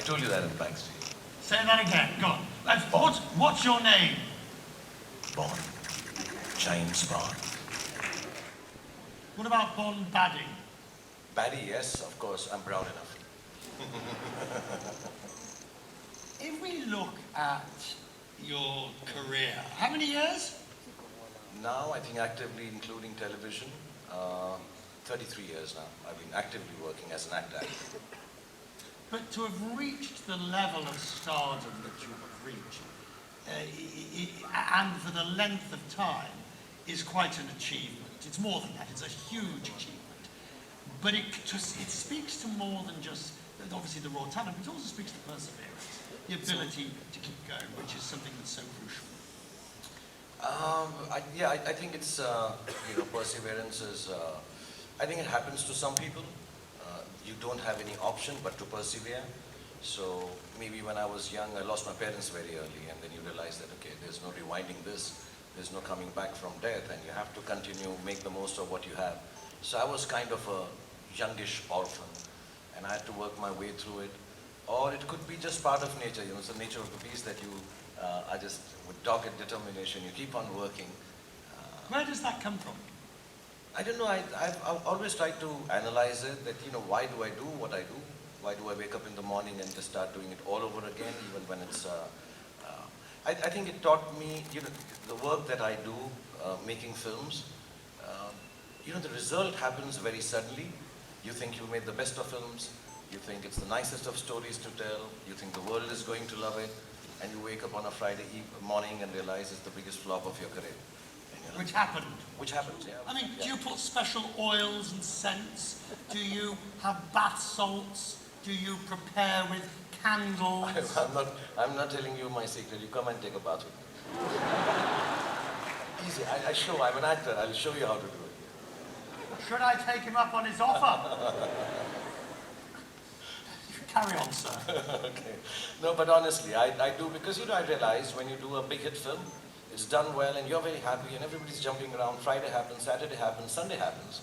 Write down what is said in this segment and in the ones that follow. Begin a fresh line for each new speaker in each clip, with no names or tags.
told you that in backstage.
Say that again. Go on. What's your name?
Bond. James Bond.
What about Bond Baddie?
Baddie, yes, of course. I'm proud enough.
If we look at your career, how many years?
Now, I think actively, including television, 33 years now. I've been actively working as an actor.
But to have reached the level of stardom that you have reached, and for the length of time, is quite an achievement. It's more than that, it's a huge achievement. But it speaks to more than just, obviously, the raw talent, but it also speaks to perseverance, the ability to keep going, which is something that's so crucial.
I think it's, perseverance is, I think it happens to some people. You don't have any option but to persevere. So maybe when I was young, I lost my parents very early, and then you realize that, okay, there's no rewinding this, there's no coming back from death, and you have to continue, make the most of what you have. So I was kind of a youngish orphan, and I had to work my way through it. Or it could be just part of nature, it's the nature of the beast that you are just, with dogged determination, you keep on working.
Where does that come from?
I don't know, I've always tried to analyze it, that, why do I do what I do? Why do I wake up in the morning and just start doing it all over again, even when it's, I think it taught me, the work that I do, making films, the result happens very suddenly. You think you made the best of films, you think it's the nicest of stories to tell, you think the world is going to love it, and you wake up on a Friday morning and realize it's the biggest flop of your career.
Which happened.
Which happens, yeah.
I mean, do you put special oils and scents? Do you have bath salts? Do you prepare with candles?
I'm not telling you my secret. You come and take a bath with me. Easy. I'm an actor. I'll show you how to do it.
Should I take him up on his offer? Carry on, sir.
Okay. No, but honestly, I do, because, I realize when you do a big hit film, it's done well and you're very happy and everybody's jumping around. Friday happens, Saturday happens, Sunday happens.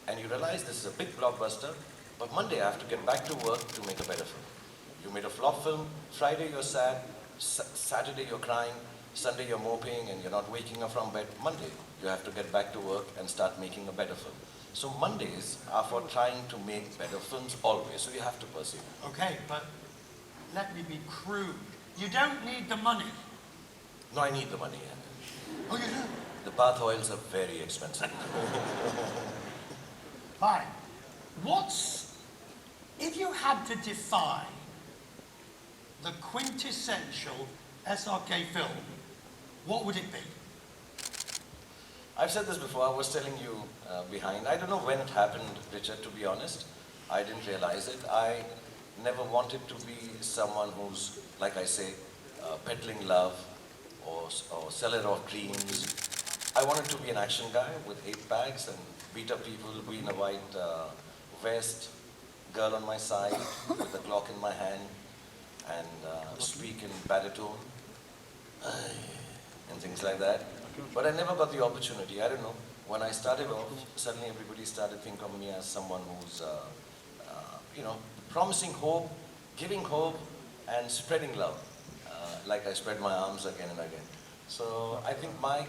And you realize this is a big blockbuster, but Monday I have to get back to work to make a better film. You made a flop film, Friday you're sad, Saturday you're crying, Sunday you're moping and you're not waking up from bed. Monday you have to get back to work and start making a better film. So Mondays are for trying to make better films always, so you have to persevere.
Okay, but let me be crude. You don't need the money.
No, I need the money.
Oh, you do?
The bath oils are very expensive.
Fine. If you had to define the quintessential SRK film, what would it be?
I've said this before, I was telling you behind. I don't know when it happened, Richard, to be honest. I didn't realize it. I never wanted to be someone who's, like I say, peddling love or seller of dreams. I wanted to be an action guy with 8 bags and beat up people, be in a white vest, girl on my side with a Glock in my hand, and speak in baritone and things like that. But I never got the opportunity. I don't know. When I started off, suddenly everybody started thinking of me as someone who's, promising hope, giving hope, and spreading love. Like I spread my arms again and again. So I think my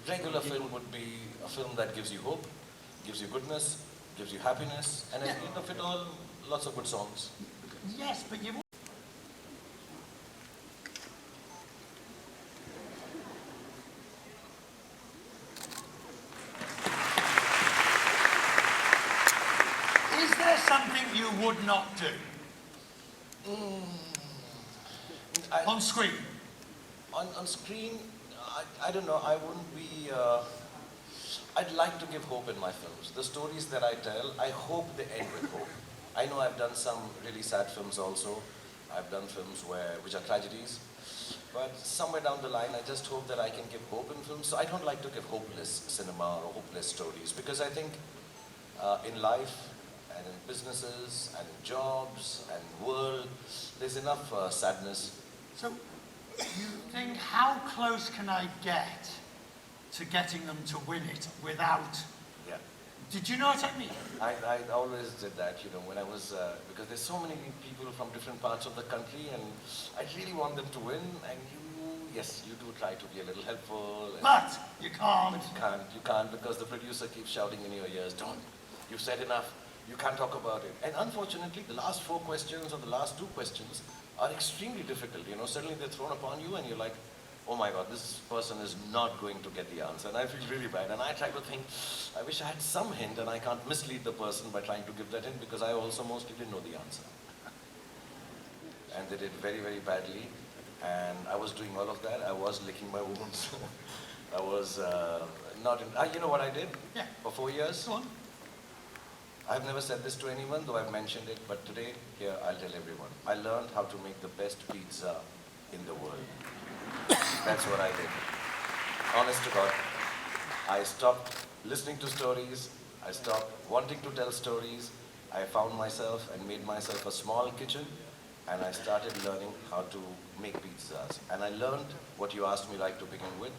regular film would be a film that gives you hope, gives you goodness, gives you happiness, and at the end of it all, lots of good songs.
Yes, but you've... Is there something you would not do? On screen?
On screen, I don't know, I wouldn't be... I'd like to give hope in my films. The stories that I tell, I hope they end with hope. I know I've done some really sad films also. I've done films which are tragedies. But somewhere down the line, I just hope that I can give hope in films. So I don't like to give hopeless cinema or hopeless stories, because I think in life and in businesses and in jobs and world, there's enough sadness.
So you think, how close can I get to getting them to win it without Did you know what I mean?
I always did that, you know, when I was, because there's so many people from different parts of the country, and I really want them to win, and yes, you do try to be a little helpful.
But you can't.
But you can't, because the producer keeps shouting in your ears, don't, you've said enough, you can't talk about it. And unfortunately, the last 4 questions or the last 2 questions are extremely difficult, you know, suddenly they're thrown upon you and you're like, oh my God, this person is not going to get the answer. And I feel really bad. And I try to think, I wish I had some hint and I can't mislead the person by trying to give that hint because I also mostly didn't know the answer. And they did very, very badly. And I was doing all of that. I was licking my wounds. I was not in, you know what I did?
Yeah.
For 4 years?
Go on.
I've never said this to anyone, though I've mentioned it, but today, here, I'll tell everyone. I learned how to make the best pizza in the world. That's what I did. Honest to God. I stopped listening to stories. I stopped wanting to tell stories. I found myself and made myself a small kitchen, and I started learning how to make pizzas. And I learned what you asked me like to begin with,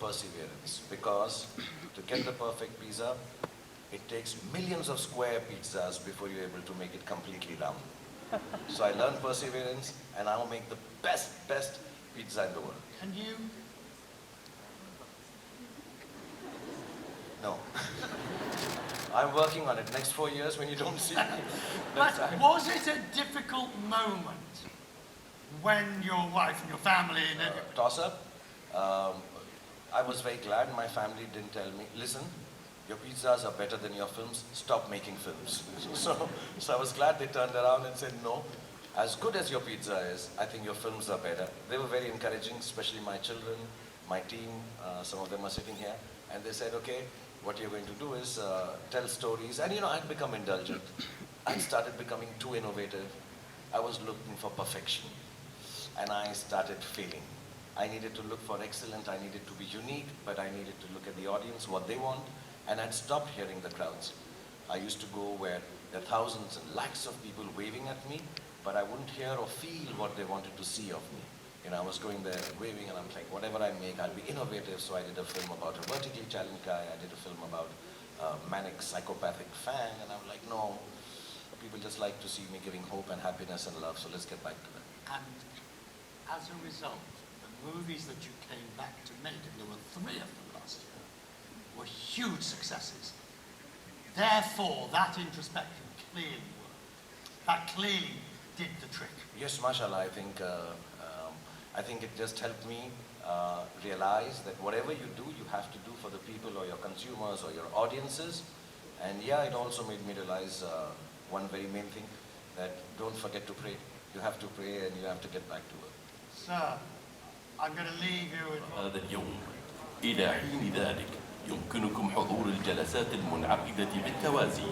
perseverance. Because to get the perfect pizza, it takes millions of square pizzas before you're able to make it completely round. So I learned perseverance, and I'll make the best pizza in the world.
And you?
No. I'm working on it. Next 4 years when you don't see me.
But was it a difficult moment when your wife and your family and everybody...
Toss-up. I was very glad my family didn't tell me, listen, your pizzas are better than your films, stop making films. So I was glad they turned around and said, no, as good as your pizza is, I think your films are better. They were very encouraging, especially my children, my team, some of them are sitting here, and they said, okay, what you're going to do is tell stories. And you know, I'd become indulgent. I started becoming too innovative. I was looking for perfection. And I started failing. I needed to look for excellent, I needed to be unique, but I needed to look at the audience, what they want, and I'd stopped hearing the crowds. I used to go where there are thousands and lakhs of people waving at me, but I wouldn't hear or feel what they wanted to see of me. You know, I was going there waving and I'm like, whatever I make, I'll be innovative. So I did a film about a vertically challenged guy. I did a film about a manic psychopathic fan. And I'm like, no, people just like to see me giving hope and happiness and love. So let's get back to that.
And as a result, the movies that you came back to make, and there were 3 of them last year, were huge successes. Therefore, that introspection clearly worked. That clearly did the trick.
Yes, mashallah, I think it just helped me realize that whatever you do, you have to do for the people or your consumers or your audiences. And yeah, it also made me realize one very main thing, that don't forget to pray. You have to pray and you have to get back to work.
Sir, I'm going to leave you with...
هذا اليوم إلى حين ذلك يمكنكم حضور الجلسات المنعقدة بالتوازي